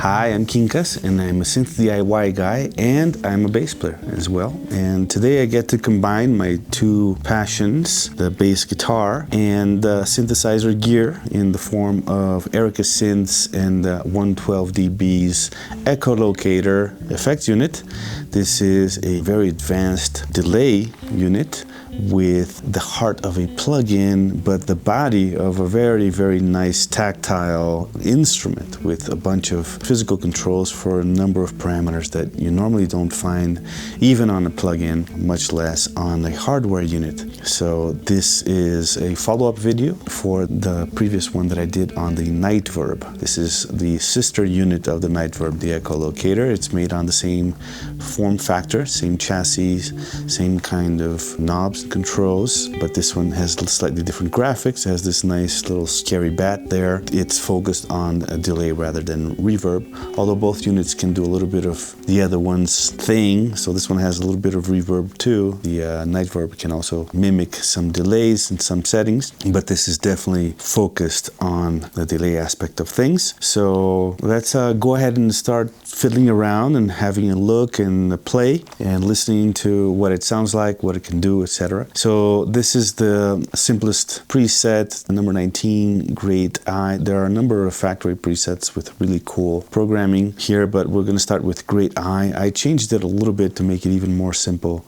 Hi, I'm Kinkas, and I'm a synth DIY guy, and I'm a bass player as well. And today I get to combine my two passions, the bass guitar and the synthesizer gear in the form of Erica Synths and 112 dB's Echolocator effects unit. This is a very advanced delay unit with the heart of a plug-in, but the body of a very, very nice tactile instrument with a bunch of physical controls for a number of parameters that you normally don't find even on a plug-in, much less on a hardware unit. So this is a follow-up video for the previous one that I did on the Night Verb. This is the sister unit of the Night Verb, the Echolocator. It's made on the same form factor, same chassis, same kind of knobs and controls, but this one has slightly different graphics. It has this nice little scary bat there. It's focused on a delay rather than reverb, although both units can do a little bit of the other one's thing. So this one has a little bit of reverb too. The Night Verb can also mimic some delays in some settings, but this is definitely focused on the delay aspect of things. So let's go ahead and start fiddling around and having a look and play and listening to what it sounds like, what it can do, etc. So this is the simplest preset, number 19, Great I. There are a number of factory presets with really cool programming here, but we're going to start with Great I. I changed it a little bit to make it even more simple.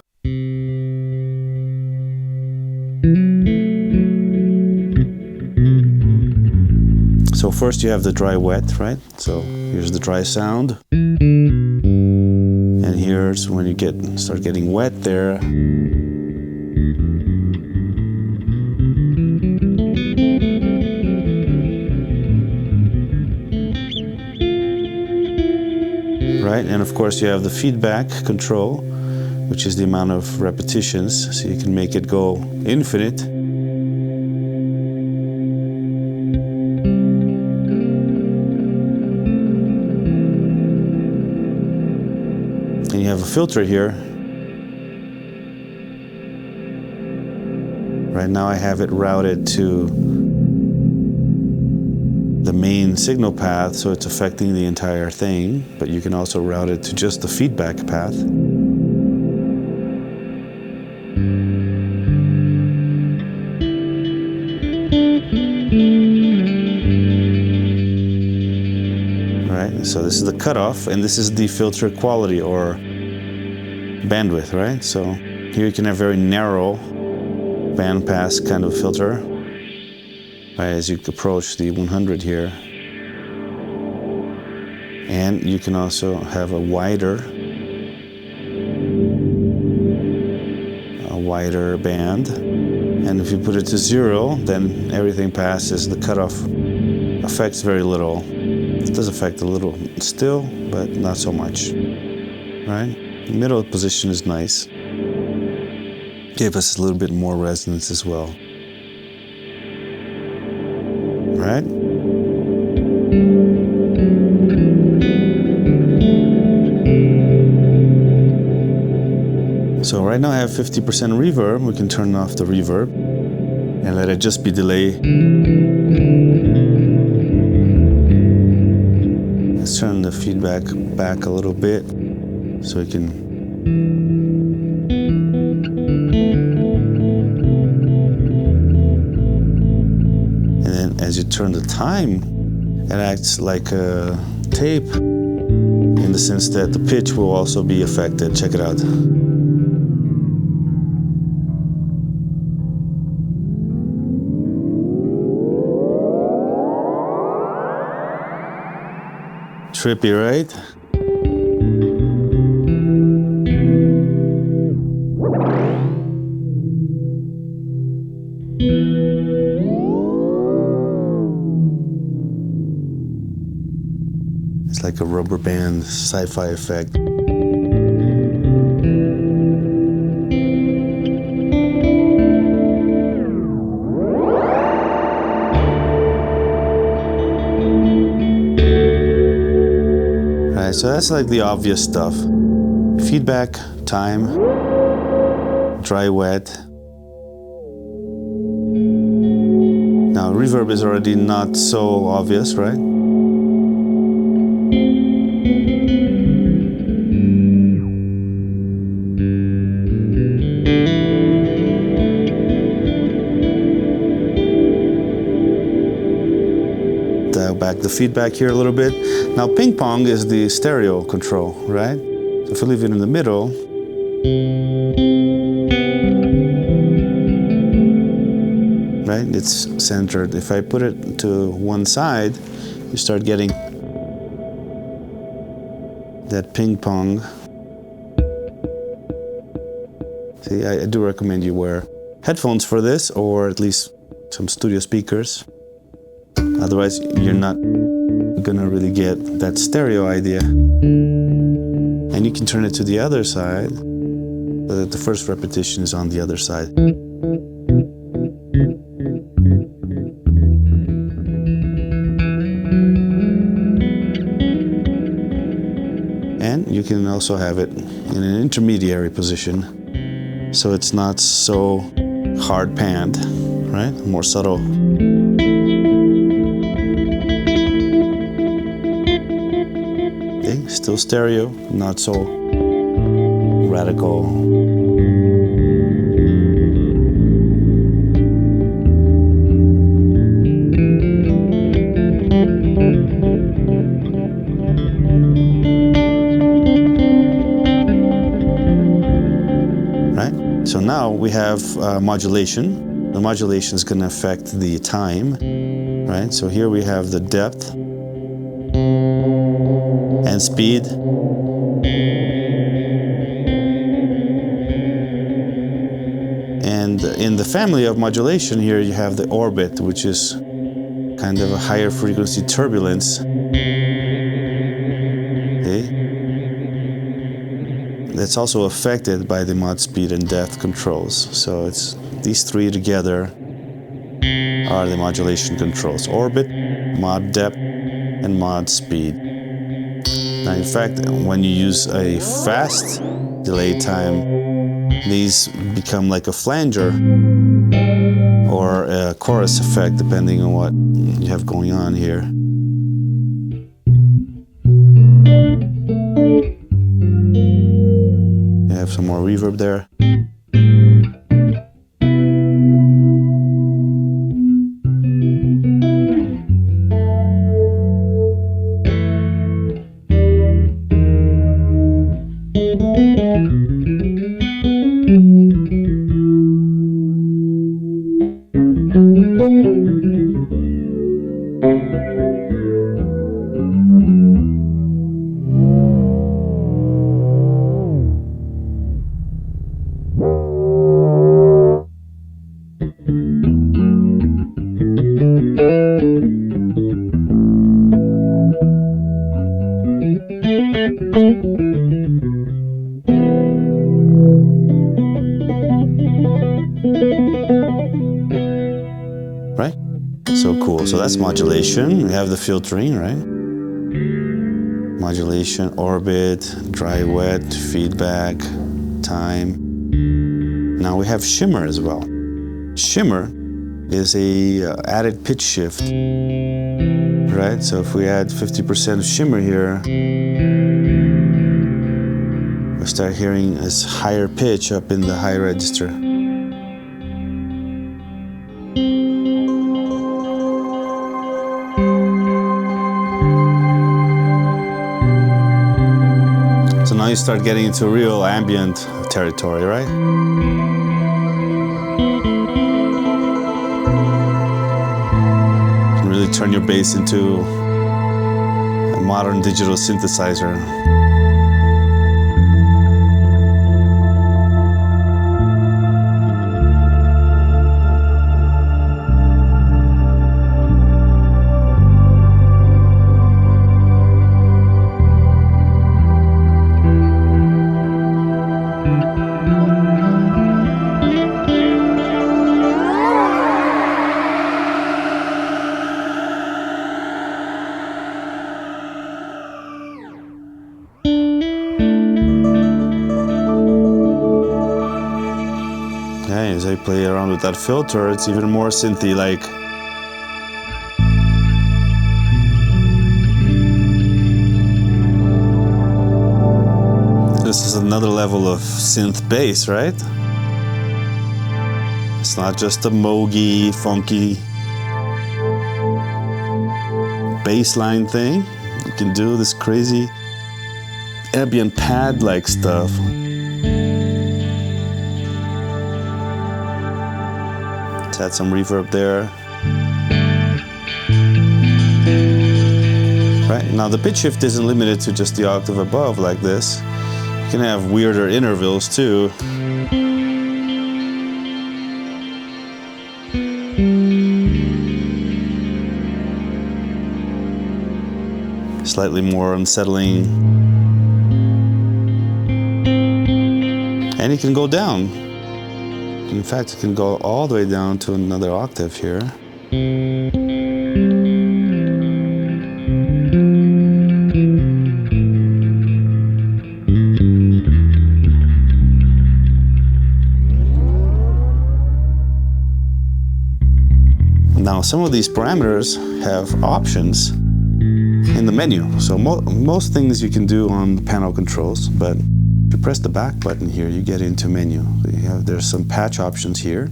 So first you have the dry wet, right? So here's the dry sound. And here's when you start getting wet there. Right, and of course you have the feedback control, which is the amount of repetitions, so you can make it go infinite. And you have a filter here. Right now I have it routed to the main signal path, so it's affecting the entire thing, but you can also route it to just the feedback path. Right, so this is the cutoff, and this is the filter quality or bandwidth, right? So here you can have very narrow bandpass kind of filter. Right, as you approach the 100 here. And you can also have a wider band. And if you put it to 0, then everything passes. The cutoff affects very little. It does affect a little still, but not so much. Right? The middle position is nice. Give us a little bit more resonance as well. Right? So right now I have 50% reverb. We can turn off the reverb and let it just be delay. Let's turn the feedback back a little bit so we can. As you turn the time, it acts like a tape in the sense that the pitch will also be affected. Check it out. Trippy, right? It's like a rubber band sci-fi effect. Alright, so that's like the obvious stuff. Feedback, time, dry wet. Now reverb is already not so obvious, right? the feedback here a little bit. Now ping pong is the stereo control, right? So if I leave it in the middle, right, it's centered. If I put it to one side, you start getting that ping pong. See, I do recommend you wear headphones for this, or at least some studio speakers. Otherwise, you're not gonna really get that stereo idea. And you can turn it to the other side, so that the first repetition is on the other side. And you can also have it in an intermediary position, so it's not so hard panned, right? More subtle. Okay, still stereo, not so radical. So now we have modulation. The modulation is going to affect the time, right? So here we have the depth and speed. And in the family of modulation here, you have the orbit, which is kind of a higher frequency turbulence. Okay. That's also affected by the mod speed and depth controls. So it's these three together are the modulation controls: orbit, mod depth, and mod speed. Now, in fact, when you use a fast delay time, these become like a flanger or a chorus effect, depending on what you have going on here. Have some more reverb there. Right? So cool. So that's modulation. We have the filtering, right? Modulation, orbit, dry, wet, feedback, time. Now we have shimmer as well. Shimmer is a added pitch shift, right? So if we add 50% of shimmer here, we start hearing this higher pitch up in the high register. So now you start getting into real ambient territory, right? You can really turn your bass into a modern digital synthesizer. Okay, as I play around with that filter, it's even more synthy-like. This is another level of synth bass, right? It's not just a mogy, funky bass line thing. You can do this crazy ambient pad-like stuff. Let's add some reverb there. Right, now the pitch shift isn't limited to just the octave above like this. You can have weirder intervals too. Slightly more unsettling. And it can go down. In fact, it can go all the way down to another octave here. Now, some of these parameters have options in the menu. So most things you can do on the panel controls, but if you press the back button here, you get into menu. There's some patch options here,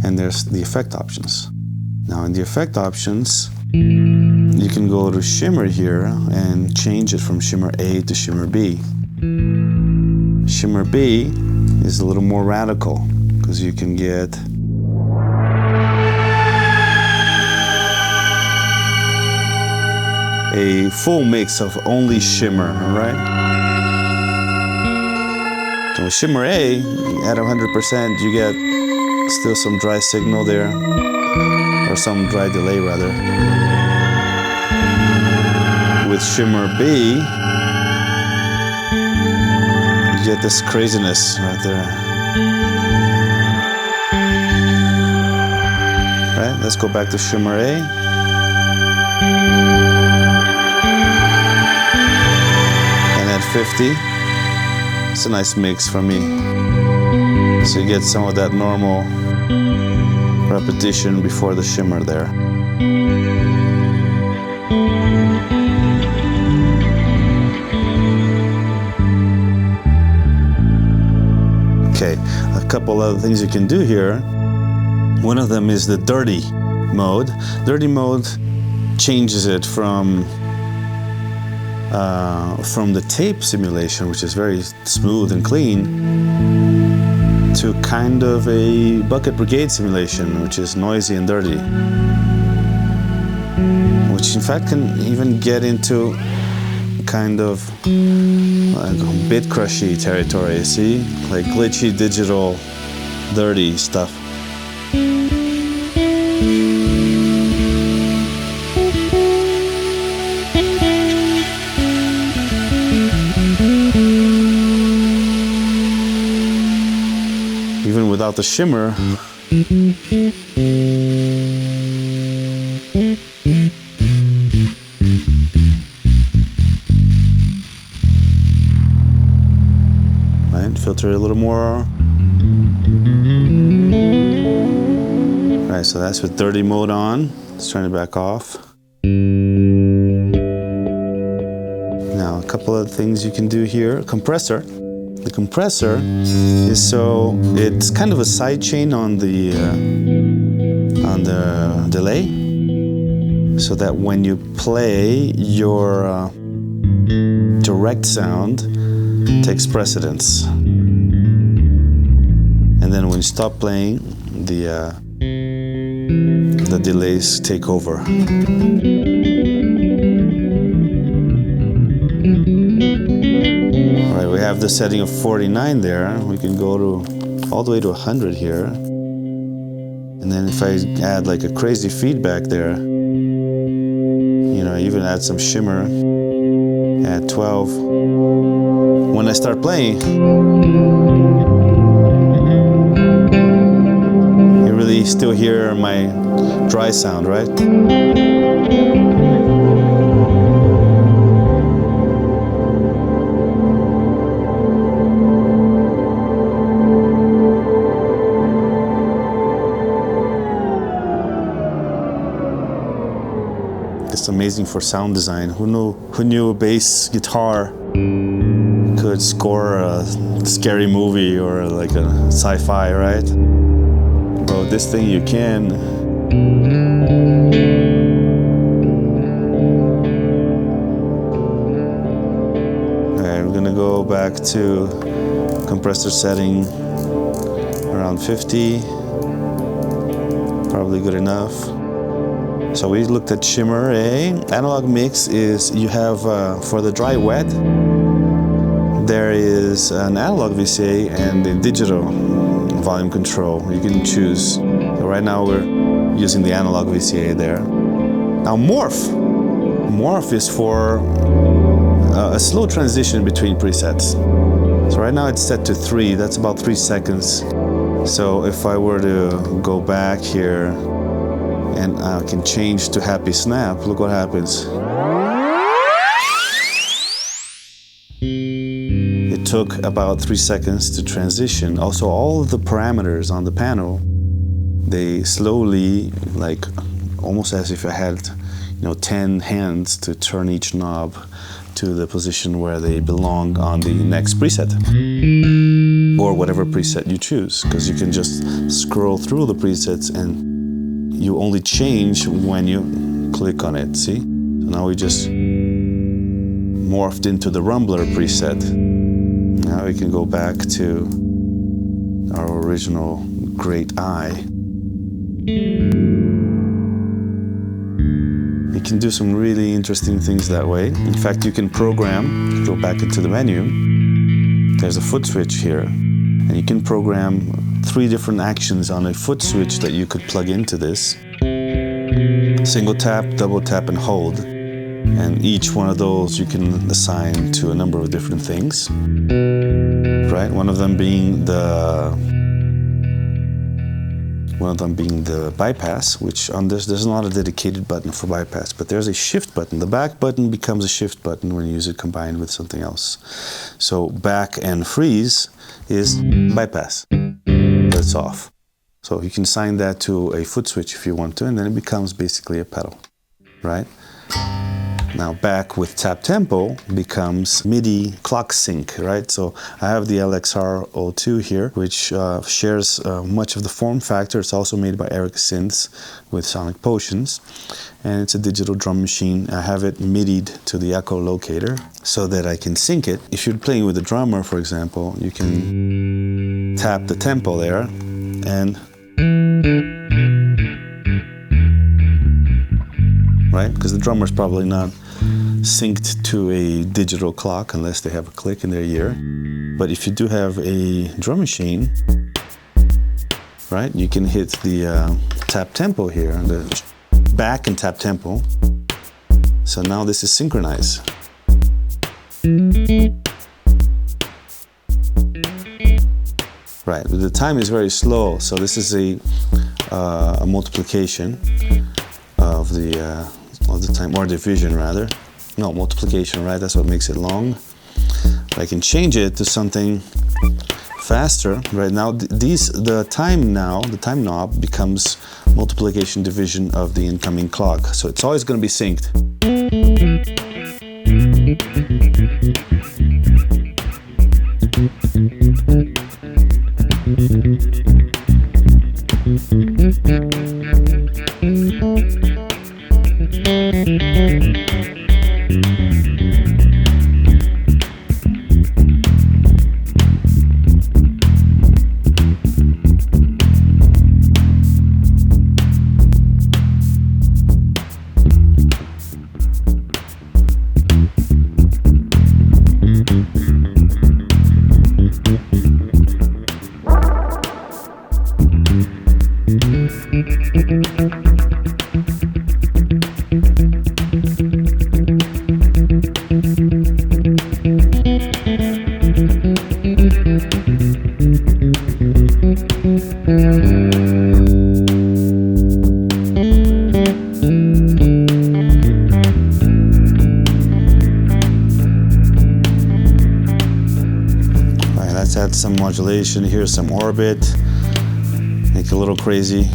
and there's the effect options. Now in the effect options, you can go to shimmer here and change it from shimmer A to shimmer B. Shimmer B is a little more radical because you can get a full mix of only shimmer, right? So shimmer A, at 100%, you get still some dry signal there, or some dry delay rather. With shimmer B, you get this craziness right there. Right, let's go back to shimmer A. And at 50, it's a nice mix for me. So you get some of that normal repetition before the shimmer there. Okay, a couple other things you can do here. One of them is the dirty mode. Dirty mode changes it from the tape simulation, which is very smooth and clean, to kind of a bucket brigade simulation, which is noisy and dirty, which in fact can even get into kind of bit crushy territory, see? Like glitchy, digital, dirty stuff. Even without the shimmer, right, filter it a little more. Right, so that's with dirty mode on. Let's turn it back off. Now, a couple of things you can do here. Compressor. The compressor is so it's kind of a side chain on the delay, so that when you play, your direct sound takes precedence, and then when you stop playing, the delays take over. We have the setting of 49 there. We can go to all the way to 100 here. And then if I add like a crazy feedback there, you know, even add some shimmer at 12. When I start playing, you really still hear my dry sound, right? It's amazing for sound design. Who knew a bass guitar could score a scary movie or like a sci-fi, right? Well, this thing you can. we're gonna go back to compressor setting around 50. Probably good enough. So we looked at shimmer. Analog mix is you have for the dry wet, there is an analog VCA and a digital volume control. You can choose. So right now we're using the analog VCA there. Now morph. Morph is for a slow transition between presets. So right now it's set to 3. That's about 3 seconds. So if I were to go back here and I can change to happy snap, look what happens. It took about 3 seconds to transition. Also, all of the parameters on the panel, they slowly, like almost as if I had 10 hands to turn each knob to the position where they belong on the next preset, or whatever preset you choose, because you can just scroll through the presets and you only change when you click on it. See? So now we just morphed into the Rumbler preset. Now we can go back to our original Great Eye. You can do some really interesting things that way. In fact, you can program, go back into the menu, there's a foot switch here, and you can program 3 different actions on a foot switch that you could plug into this. Single tap, double tap, and hold. And each one of those you can assign to a number of different things. Right? One of them being the bypass, which on this, there's not a dedicated button for bypass, but there's a shift button. The back button becomes a shift button when you use it combined with something else. So back and freeze is bypass. That's off. So you can assign that to a foot switch if you want to, and then it becomes basically a pedal, right? Now back with tap tempo becomes MIDI clock sync, right? So I have the LXR02 here, which shares much of the form factor. It's also made by Eric Synths with Sonic Potions, and it's a digital drum machine. I have it MIDI'd to the Echolocator so that I can sync it. If you're playing with a drummer, for example, you can tap the tempo there and right? Because the drummer's probably not synced to a digital clock unless they have a click in their ear. But if you do have a drum machine, right, you can hit the tap tempo here, the back and tap tempo. So now this is synchronized. Right, but the time is very slow, so this is a multiplication of the time, or division rather. No, multiplication, right? That's what makes it long. I can change it to something faster. Right now, the time knob becomes multiplication division of the incoming clock. So it's always going to be synced. Let's add some modulation. Here's some orbit. Make it a little crazy.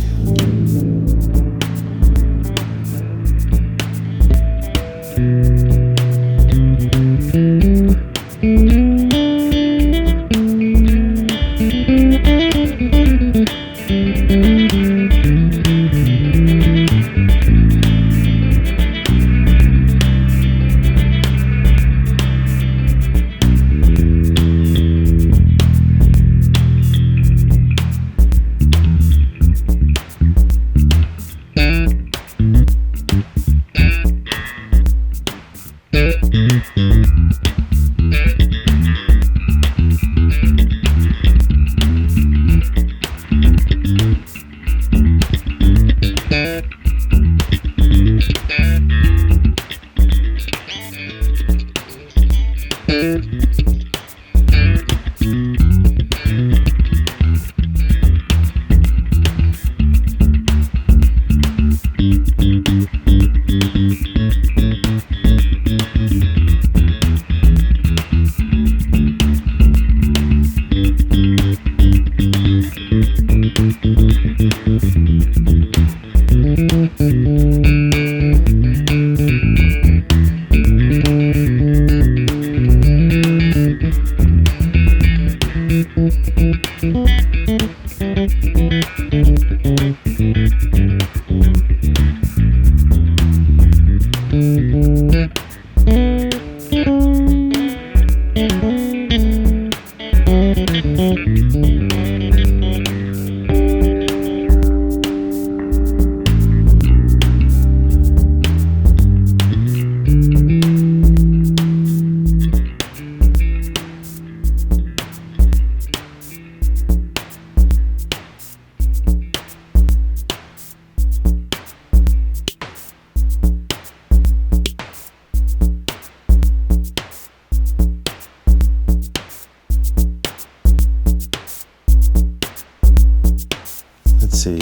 See,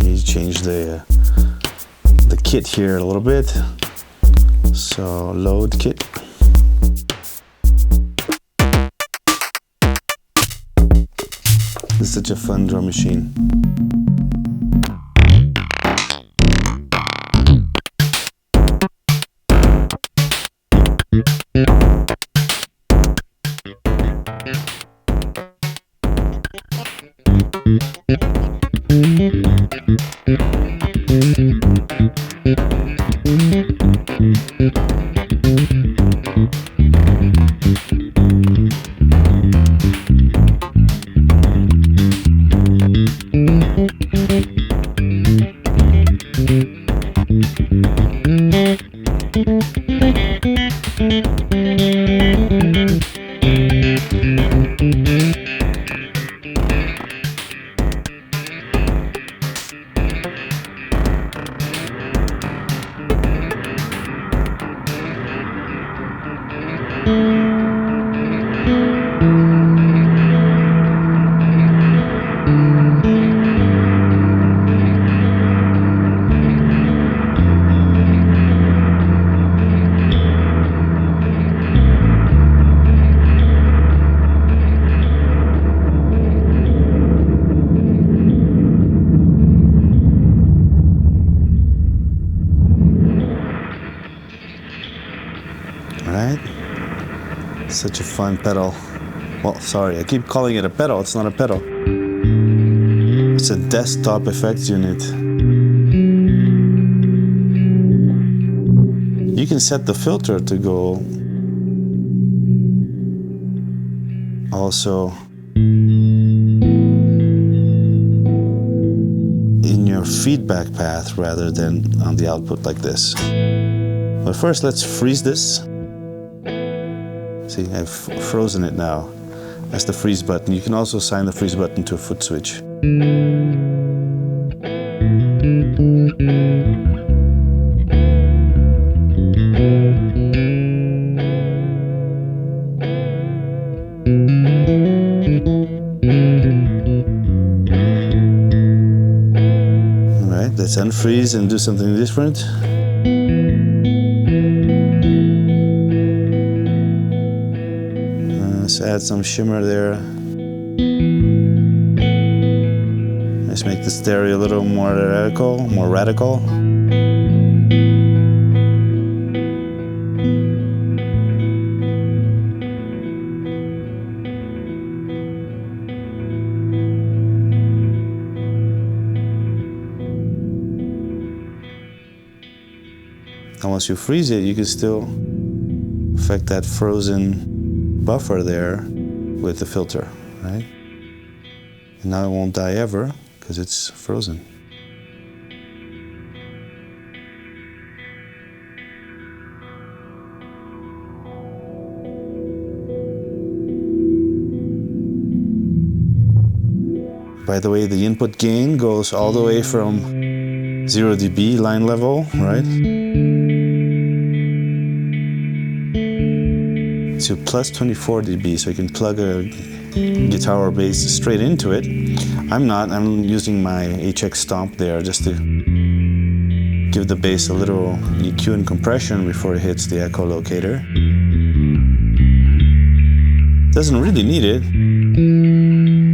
you change the kit here a little bit. So load kit. This is such a fun drum machine. Right? Such a fun pedal. Well, sorry, I keep calling it a pedal. It's not a pedal. It's a desktop effects unit. You can set the filter to go also in your feedback path rather than on the output like this. But first, let's freeze this. See, I've frozen it now. That's the freeze button. You can also assign the freeze button to a foot switch. Alright, let's unfreeze and do something different. Let's add some shimmer there. Let's make the stereo a little more radical, And once you freeze it, you can still affect that frozen buffer there with the filter, right? And now it won't die ever because it's frozen. By the way, the input gain goes all the way from 0 dB line level, right? to plus 24 dB, so you can plug a guitar or bass straight into it. I'm not. I'm using my HX Stomp there just to give the bass a little EQ and compression before it hits the Echolocator. Doesn't really need it.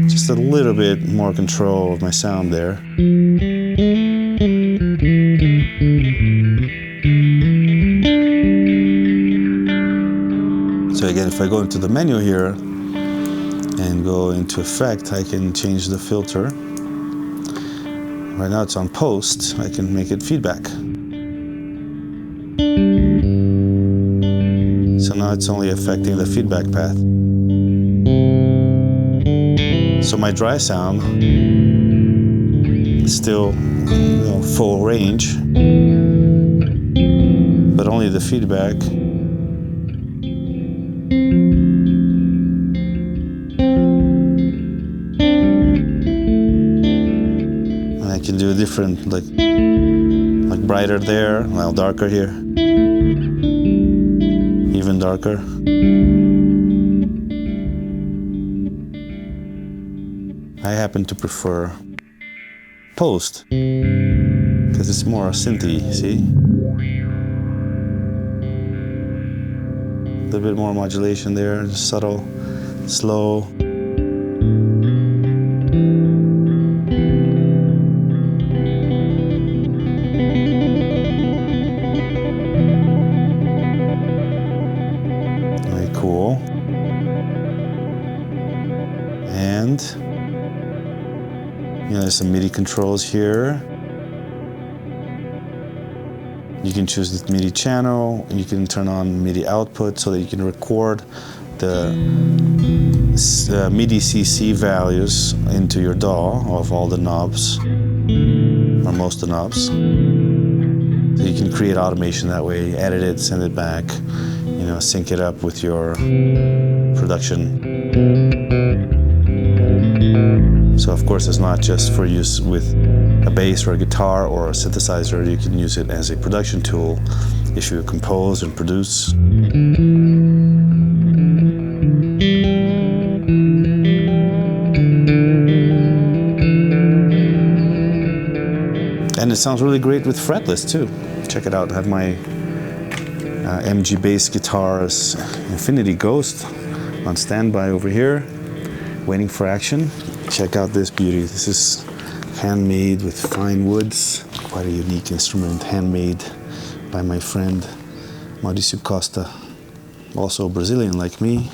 Just a little bit more control of my sound there. So again, if I go into the menu here and go into effect, I can change the filter. Right now it's on post, I can make it feedback. So now it's only affecting the feedback path. So my dry sound is still, full range, but only the feedback. And I can do a different, like brighter there, well, darker here, even darker. I happen to prefer post because it's more synthy, see? A little bit more modulation there, just subtle, slow. Very cool. And there's some MIDI controls here. You can choose the MIDI channel, and you can turn on MIDI output so that you can record the MIDI CC values into your DAW of all the knobs, or most of the knobs. So you can create automation that way, edit it, send it back, sync it up with your production. So of course it's not just for use with a bass or a guitar or a synthesizer. You can use it as a production tool if you compose and produce. And it sounds really great with fretless too. Check it out. I have my MG bass guitar's Infinity Ghost on standby over here, waiting for action. Check out this beauty. This is handmade with fine woods. Quite a unique instrument, handmade by my friend Mauricio Costa, also Brazilian like me.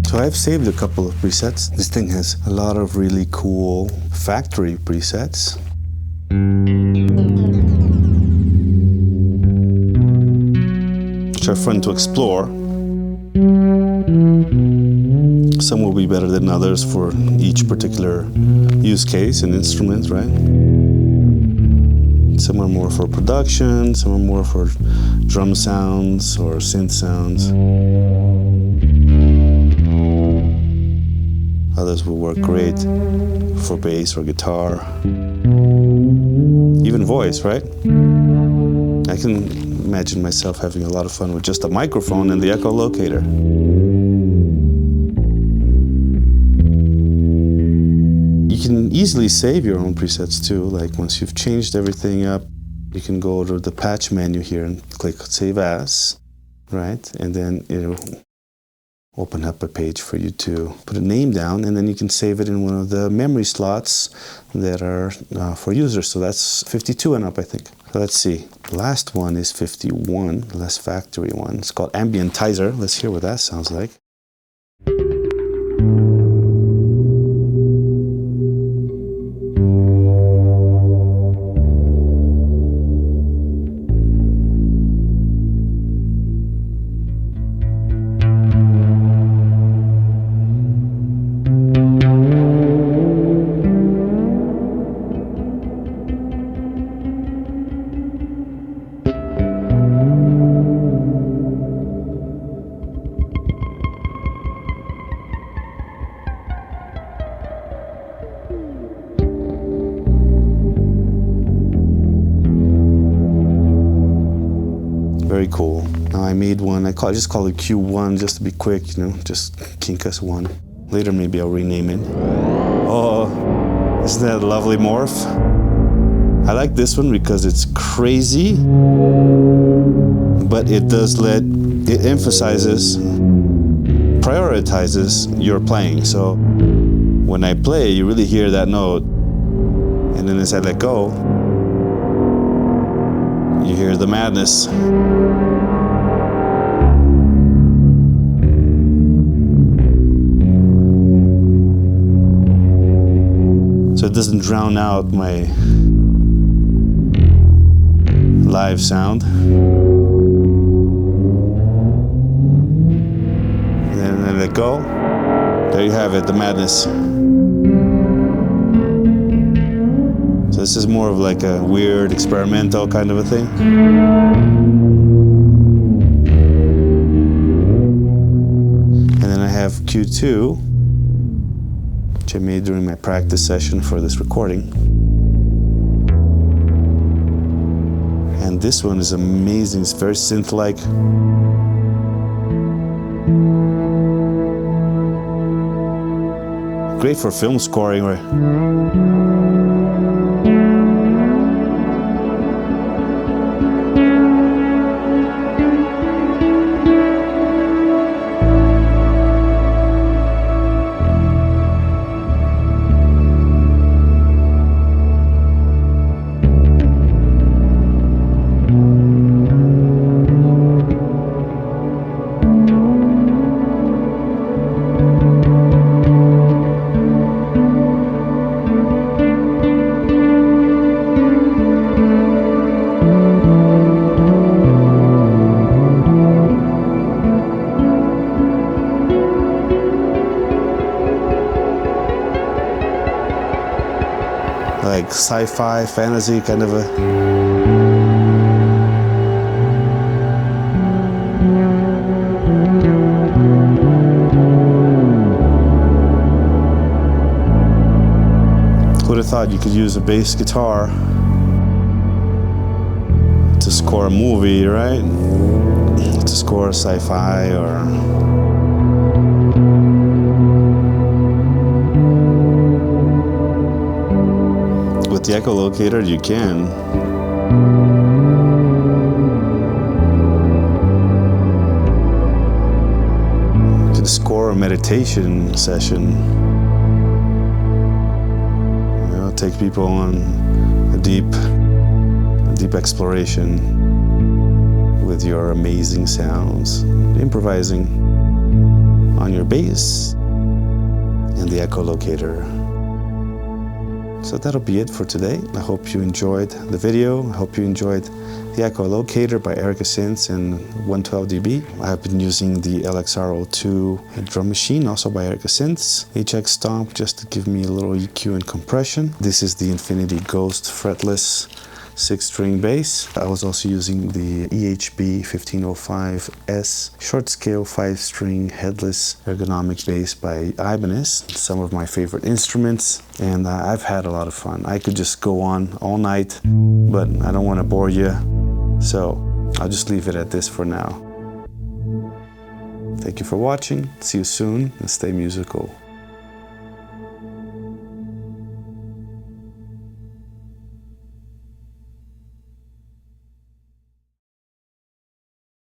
So I've saved a couple of presets. This thing has a lot of really cool factory presets. Which are fun to explore. Some will be better than others for each particular use case and instrument, right? Some are more for production, some are more for drum sounds or synth sounds. Others will work great for bass or guitar. Even voice, right? I can imagine myself having a lot of fun with just a microphone and the Echolocator. You can easily save your own presets too. Like once you've changed everything up, you can go to the patch menu here and click Save As, right? And then it'll open up a page for you to put a name down, and then you can save it in one of the memory slots that are for users. So that's 52 and up, I think. So let's see. The last one is 51, the last factory one. It's called Ambientizer. Let's hear what that sounds like. Very cool. Now I made one, I just call it Q1 just to be quick, you know, just Kinkas 1. Later maybe I'll rename it. Oh, isn't that a lovely morph? I like this one because it's crazy, but it emphasizes, prioritizes your playing. So when I play, you really hear that note, and then as I let go, you hear the madness. So it doesn't drown out my live sound. And then I let go. There you have it, the madness. So this is more of like a weird experimental kind of a thing. And then I have Q2, which I made during my practice session for this recording. And this one is amazing, it's very synth-like. Great for film scoring, right? Like sci-fi, fantasy kind of a... Who would have thought you could use a bass guitar to score a movie, right? To score a sci-fi or... With the Echolocator, you can. You can score a meditation session. You know, take people on a deep exploration with your amazing sounds, improvising on your bass and the Echolocator. So that'll be it for today. I hope you enjoyed the video. I hope you enjoyed the Echolocator by Erica Synths and 112 dB. I have been using the LXR02 drum machine, also by Erica Synths. HX Stomp, just to give me a little EQ and compression. This is the Infinity Ghost fretless 6-string bass. I was also using the EHB 1505S short scale 5-string headless ergonomic bass by Ibanez. Some of my favorite instruments, and I've had a lot of fun. I could just go on all night, but I don't want to bore you, so I'll just leave it at this for now. Thank you for watching. See you soon, and stay musical.